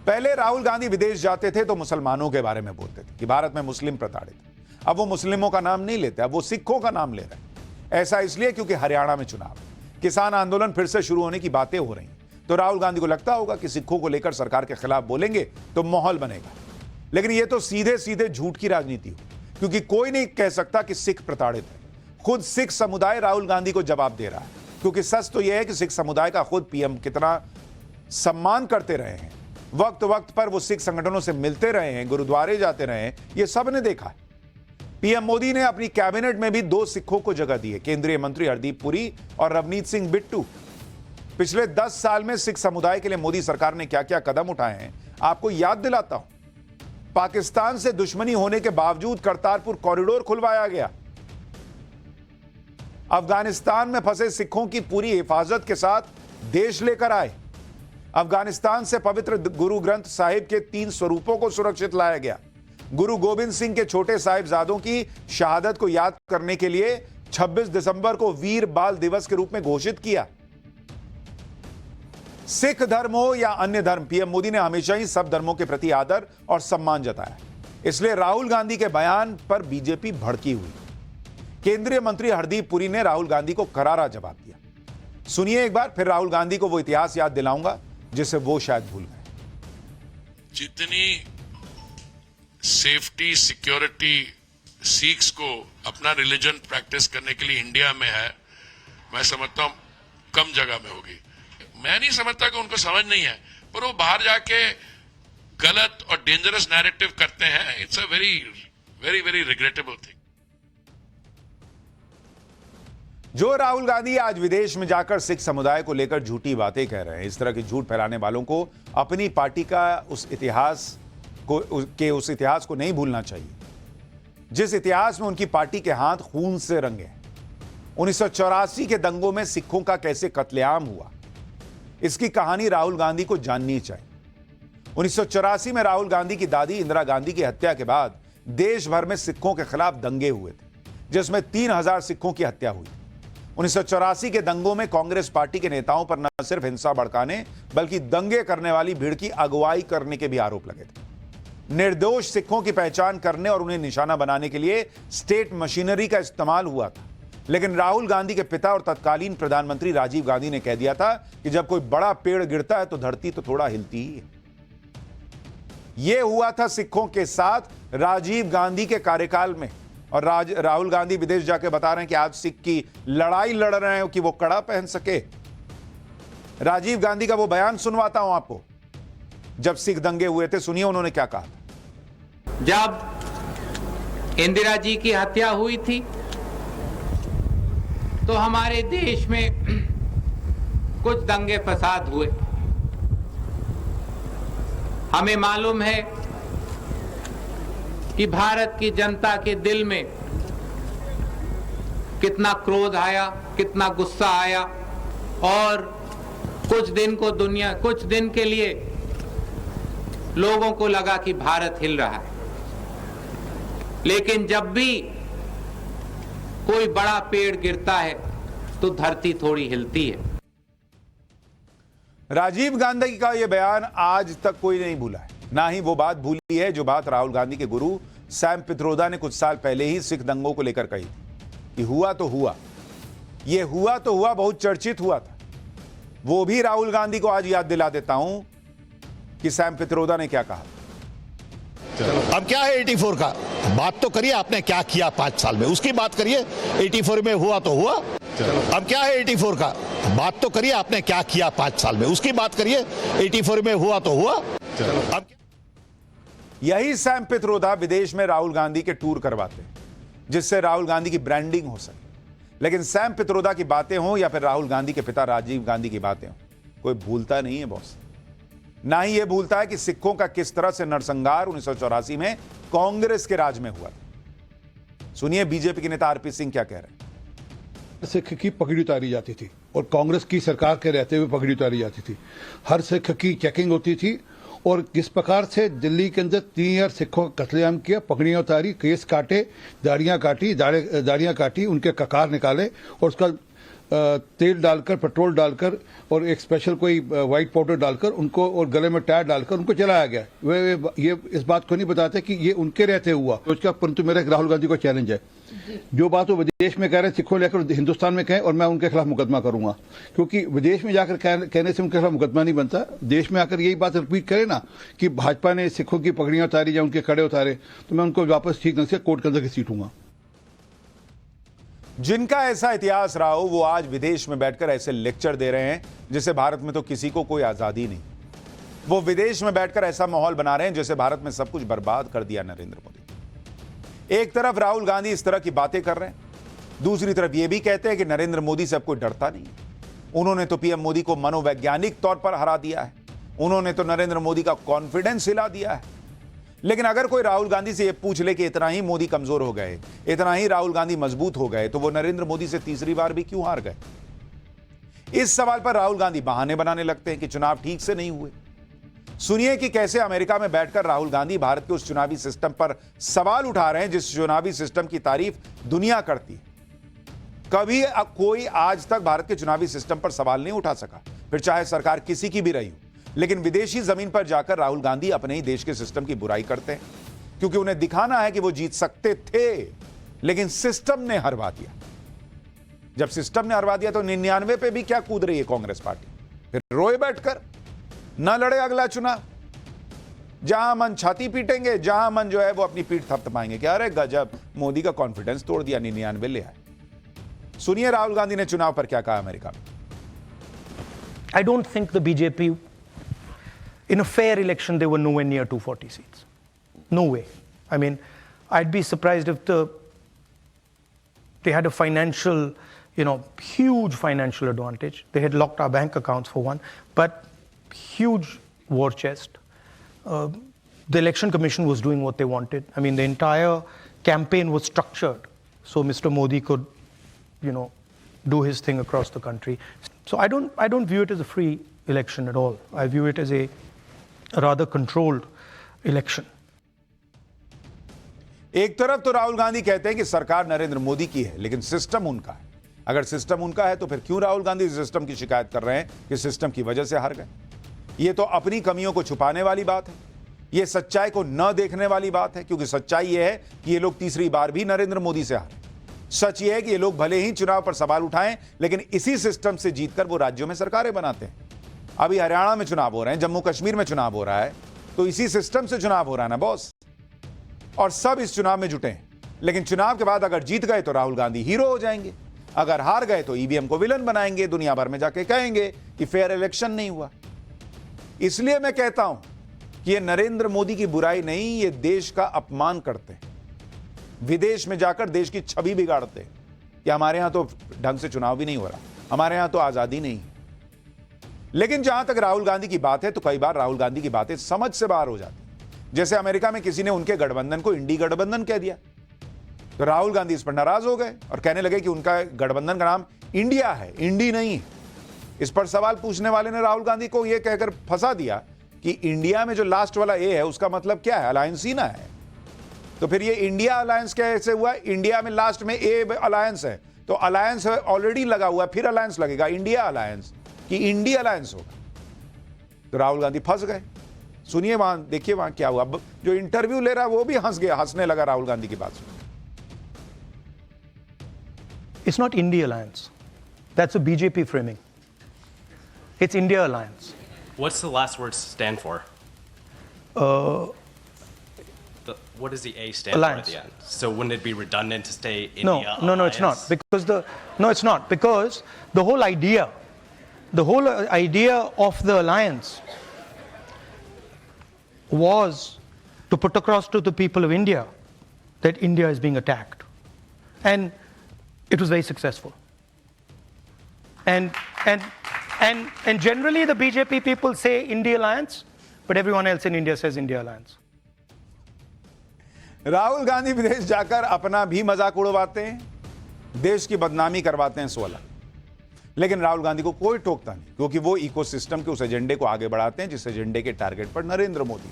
पहले राहुल गांधी विदेश जाते थे तो मुसलमानों के बारे में बोलते थे कि भारत में मुस्लिम प्रताड़ित। अब वो मुस्लिमों का नाम नहीं लेते, अब वो सिखों का नाम ले रहे हैं। ऐसा इसलिए क्योंकि हरियाणा में चुनाव, किसान आंदोलन फिर से शुरू होने की बातें हो रही, तो राहुल गांधी को लगता होगा कि सिखों को लेकर सरकार के खिलाफ बोलेंगे तो माहौल बनेगा। लेकिन यह तो सीधे सीधे झूठ की राजनीति हो, क्योंकि कोई नहीं कह सकता कि सिख प्रताड़ित है। खुद सिख समुदाय राहुल गांधी को जवाब दे रहा है, क्योंकि सच तो यह है कि सिख समुदाय का खुद पीएम कितना सम्मान करते रहे हैं, वक्त वक्त पर वो सिख संगठनों से मिलते रहे हैं, गुरुद्वारे जाते रहे हैं, ये सब ने देखा है। पीएम मोदी ने अपनी कैबिनेट में भी 2 सिखों को जगह दी है, केंद्रीय मंत्री हरदीप पुरी और रवनीत सिंह बिट्टू। पिछले 10 साल में सिख समुदाय के लिए मोदी सरकार ने क्या क्या कदम उठाए हैं आपको याद दिलाता हूं। पाकिस्तान से दुश्मनी होने के बावजूद करतारपुर कॉरिडोर खुलवाया गया। अफगानिस्तान में फंसे सिखों की पूरी हिफाजत के साथ देश लेकर आए। अफगानिस्तान से पवित्र गुरु ग्रंथ साहिब के 3 स्वरूपों को सुरक्षित लाया गया। गुरु गोविंद सिंह के छोटे साहिबजादों की शहादत को याद करने के लिए 26 दिसंबर को वीर बाल दिवस के रूप में घोषित किया। सिख धर्म हो या अन्य धर्म, पीएम मोदी ने हमेशा ही सब धर्मों के प्रति आदर और सम्मान जताया। इसलिए राहुल गांधी के बयान पर बीजेपी भड़की हुई। केंद्रीय मंत्री हरदीप पुरी ने राहुल गांधी को करारा जवाब दिया। सुनिए एक बार, फिर राहुल गांधी को वो इतिहास याद दिलाऊंगा जिसे वो शायद भूल गए। जितनी सेफ्टी सिक्योरिटी सिख्स को अपना रिलीजन प्रैक्टिस करने के लिए इंडिया में है, मैं समझता हूं कम जगह में होगी। मैं नहीं समझता कि उनको समझ नहीं है, पर वो बाहर जाके गलत और डेंजरस नैरेटिव करते हैं। It's a very very very regrettable thing. जो राहुल गांधी आज विदेश में जाकर सिख समुदाय को लेकर झूठी बातें कह रहे हैं, इस तरह की झूठ फैलाने वालों को अपनी पार्टी का उस इतिहास को नहीं भूलना चाहिए, जिस इतिहास में उनकी पार्टी के हाथ खून से रंगे हैं। 1984 के दंगों में सिखों का कैसे कत्लेआम हुआ, इसकी कहानी राहुल गांधी को जाननी चाहिए। 1984 में राहुल गांधी की दादी इंदिरा गांधी की हत्या के बाद देश भर में सिखों के खिलाफ दंगे हुए थे, जिसमें 3000 सिखों की हत्या हुई। 1984 के दंगों में कांग्रेस पार्टी के नेताओं पर न सिर्फ हिंसा भड़काने बल्कि दंगे करने वाली भीड़ की अगुवाई करने के भी आरोप लगे थे। निर्दोष सिखों की पहचान करने और उन्हें निशाना बनाने के लिए स्टेट मशीनरी का इस्तेमाल हुआ था। लेकिन राहुल गांधी के पिता और तत्कालीन प्रधानमंत्री राजीव गांधी ने कह दिया था कि जब कोई बड़ा पेड़ गिरता है तो धरती तो थोड़ा हिलती ही है। यह हुआ था सिखों के साथ राजीव गांधी के कार्यकाल में। और राहुल गांधी विदेश जाके बता रहे हैं कि आज सिख की लड़ाई लड़ रहे हैं कि वो कड़ा पहन सके। राजीव गांधी का वो बयान सुनवाता हूं आपको, जब सिख दंगे हुए थे। सुनिए उन्होंने क्या कहा। जब इंदिरा जी की हत्या हुई थी तो हमारे देश में कुछ दंगे फसाद हुए। हमें मालूम है कि भारत की जनता के दिल में कितना क्रोध आया, कितना गुस्सा आया, और कुछ दिन के लिए लोगों को लगा कि भारत हिल रहा है। लेकिन जब भी कोई बड़ा पेड़ गिरता है तो धरती थोड़ी हिलती है। राजीव गांधी का यह बयान आज तक कोई नहीं भूला है, ना ही वो बात भूली है जो बात राहुल गांधी के गुरु सैम पित्रोदा ने कुछ साल पहले ही सिख दंगों को लेकर कही थी कि हुआ तो हुआ, ये हुआ तो हुआ, बहुत चर्चित हुआ था। वो भी राहुल गांधी को आज याद दिला देता हूं कि सैम पित्रोदा ने क्या कहा। अब क्या है 84 का, बात तो करिए आपने क्या किया 5 साल में, उसकी बात करिए। 84 में हुआ तो हुआ। अब क्या है 84 का, बात तो करिए आपने क्या किया 5 साल में, उसकी बात करिए। 84 में हुआ तो हुआ। अब यही सैम पित्रोदा विदेश में राहुल गांधी के टूर करवाते हैं, जिससे राहुल गांधी की ब्रांडिंग हो सके। लेकिन सैम पित्रोदा की बातें हों या फिर राहुल गांधी के पिता राजीव गांधी की बातें हों, कोई भूलता नहीं है बॉस। ना ही यह भूलता है कि सिखों का किस तरह से नरसंहार 1984 में कांग्रेस के राज में हुआ था। सुनिए बीजेपी के नेता आरपी सिंह क्या कह रहे हैं। सिख की पगड़ी उतारी जाती थी और कांग्रेस की सरकार के रहते हुए पगड़ी उतारी जाती थी। हर सिख की चेकिंग होती थी और किस प्रकार से दिल्ली के अंदर 3000 सिखों का कत्लेआम किया, पगड़ियां उतारी, केस काटे, दाढ़ियां काटी, उनके ककार निकाले और उसका तेल डालकर, पेट्रोल डालकर और एक स्पेशल कोई वाइट पाउडर डालकर उनको और गले में टायर डालकर उनको चलाया गया। वे ये इस बात को नहीं बताते कि ये उनके रहते हुआ तो उसका, परंतु मेरा राहुल गांधी को चैलेंज है, जो बात वो विदेश में कह रहे हैं सिखों लेकर हिंदुस्तान में कहें और मैं उनके खिलाफ मुकदमा करूंगा, क्योंकि विदेश में जाकर कहने से उनके खिलाफ मुकदमा नहीं बनता। देश में आकर यही बात रिपीट करे ना कि भाजपा ने सिखों की पगड़ियां उतारी या उनके कड़े उतारे, तो मैं उनको वापस ठीक ढंग से कोर्ट के अंदर घसीटूंगा। जिनका ऐसा इतिहास रहा हो वो आज विदेश में बैठकर ऐसे लेक्चर दे रहे हैं जैसे भारत में तो किसी को कोई आजादी नहीं। वो विदेश में बैठकर ऐसा माहौल बना रहे हैं जैसे भारत में सब कुछ बर्बाद कर दिया नरेंद्र मोदी। एक तरफ राहुल गांधी इस तरह की बातें कर रहे हैं, दूसरी तरफ ये भी कहते हैं कि नरेंद्र मोदी से अब कोई डरता नहीं। उन्होंने तो पीएम मोदी को मनोवैज्ञानिक तौर पर हरा दिया है, उन्होंने तो नरेंद्र मोदी का कॉन्फिडेंस हिला दिया है। लेकिन अगर कोई राहुल गांधी से यह पूछ ले कि इतना ही मोदी कमजोर हो गए, इतना ही राहुल गांधी मजबूत हो गए, तो वो नरेंद्र मोदी से तीसरी बार भी क्यों हार गए? इस सवाल पर राहुल गांधी बहाने बनाने लगते हैं कि चुनाव ठीक से नहीं हुए। सुनिए कि कैसे अमेरिका में बैठकर राहुल गांधी भारत के उस चुनावी सिस्टम पर सवाल उठा रहे हैं जिस चुनावी सिस्टम की तारीफ दुनिया करती है। कभी कोई आज तक भारत के चुनावी सिस्टम पर सवाल नहीं उठा सका, फिर चाहे सरकार किसी की भी रही हो। लेकिन विदेशी जमीन पर जाकर राहुल गांधी अपने ही देश के सिस्टम की बुराई करते हैं, क्योंकि उन्हें दिखाना है कि वो जीत सकते थे, लेकिन सिस्टम ने हरवा दिया। जब सिस्टम ने हरवा दिया तो 99 पे भी क्या कूद रही है कांग्रेस पार्टी? फिर रोए बैठकर, न लड़े अगला चुनाव। जहां मन छाती पीटेंगे, जहां मन जो है वो अपनी पीठ थपथपाएंगे कि अरे गजब, मोदी का कॉन्फिडेंस तोड़ दिया, 99 ले आए। सुनिए राहुल गांधी ने चुनाव पर क्या कहा अमेरिका में। I don't think the BJP, in a fair election, they were nowhere near 240 seats. No way. I mean, I'd be surprised if they had a financial, huge financial advantage. They had locked our bank accounts for one, but huge war chest. The election commission was doing what they wanted. I mean, the entire campaign was structured so Mr. Modi could, do his thing across the country. So I don't view it as a free election at all. I view it as a rather controlled election. एक तरफ तो राहुल गांधी कहते हैं कि सरकार नरेंद्र मोदी की है, लेकिन सिस्टम उनका है। अगर सिस्टम उनका है तो फिर क्यों राहुल गांधी सिस्टम की शिकायत कर रहे हैं कि सिस्टम की वजह से हार गए? ये तो अपनी कमियों को छुपाने वाली बात है, ये सच्चाई को न देखने वाली बात है, क्योंकि सच्चाई ये है कि ये लोग तीसरी बार भी नरेंद्र मोदी से हारे। सच ये है कि ये लोग भले ही चुनाव पर सवाल उठाएं, लेकिन इसी सिस्टम से जीतकर वो राज्यों में सरकारें बनाते हैं। अभी हरियाणा में चुनाव हो रहे हैं, जम्मू कश्मीर में चुनाव हो रहा है, तो इसी सिस्टम से चुनाव हो रहा है ना बॉस। और सब इस चुनाव में जुटे हैं, लेकिन चुनाव के बाद अगर जीत गए तो राहुल गांधी हीरो हो जाएंगे, अगर हार गए तो ईवीएम को विलन बनाएंगे, दुनिया भर में जाके कहेंगे कि फेयर इलेक्शन नहीं हुआ। इसलिए मैं कहता हूं कि ये नरेंद्र मोदी की बुराई नहीं, ये देश का अपमान करते हैं। विदेश में जाकर देश की छवि बिगाड़ते हैं कि हमारे यहां तो ढंग से चुनाव भी नहीं हो रहा, हमारे यहां तो आजादी नहीं है। लेकिन जहां तक राहुल गांधी की बात है तो कई बार राहुल गांधी की बातें समझ से बाहर हो जाती। जैसे अमेरिका में किसी ने उनके गठबंधन को इंडी गठबंधन कह दिया, तो राहुल गांधी इस पर नाराज हो गए और कहने लगे कि उनका गठबंधन का नाम इंडिया है, इंडी नहीं है। इस पर सवाल पूछने वाले ने राहुल गांधी को यह कहकर फंसा दिया कि इंडिया में जो लास्ट वाला ए है उसका मतलब क्या है? अलायंस ही ना है। तो फिर ये इंडिया अलायंस कैसे हुआ? इंडिया में लास्ट में ए अलायंस है, तो अलायंस ऑलरेडी लगा हुआ, फिर अलायंस लगेगा, इंडिया अलायंस कि इंडिया अलायंस होगा। तो राहुल गांधी फंस गए। सुनिए वहां, देखिए वहां क्या हुआ। जो इंटरव्यू ले रहा है वो भी हंस गया, हंसने लगा राहुल गांधी की बात सुन। It's not India Alliance. That's a BJP framing. It's India Alliance. What's the last word stand for? What does the A stand Alliance. for at the end? So wouldn't it be redundant to say India No, Alliance? it's not. Because it's not. Because the whole idea of the alliance was to put across to the people of India that India is being attacked. And it was very successful. And generally the BJP people say India Alliance, but everyone else in India says India Alliance. Rahul Gandhi विदेश जाकर अपना भी मजाक उड़वाते हैं, देश की बदनामी करवाते हैं 16। लेकिन राहुल गांधी को कोई टोकता नहीं, क्योंकि वो इकोसिस्टम के उस एजेंडे को आगे बढ़ाते हैं जिस एजेंडे के टारगेट पर नरेंद्र मोदी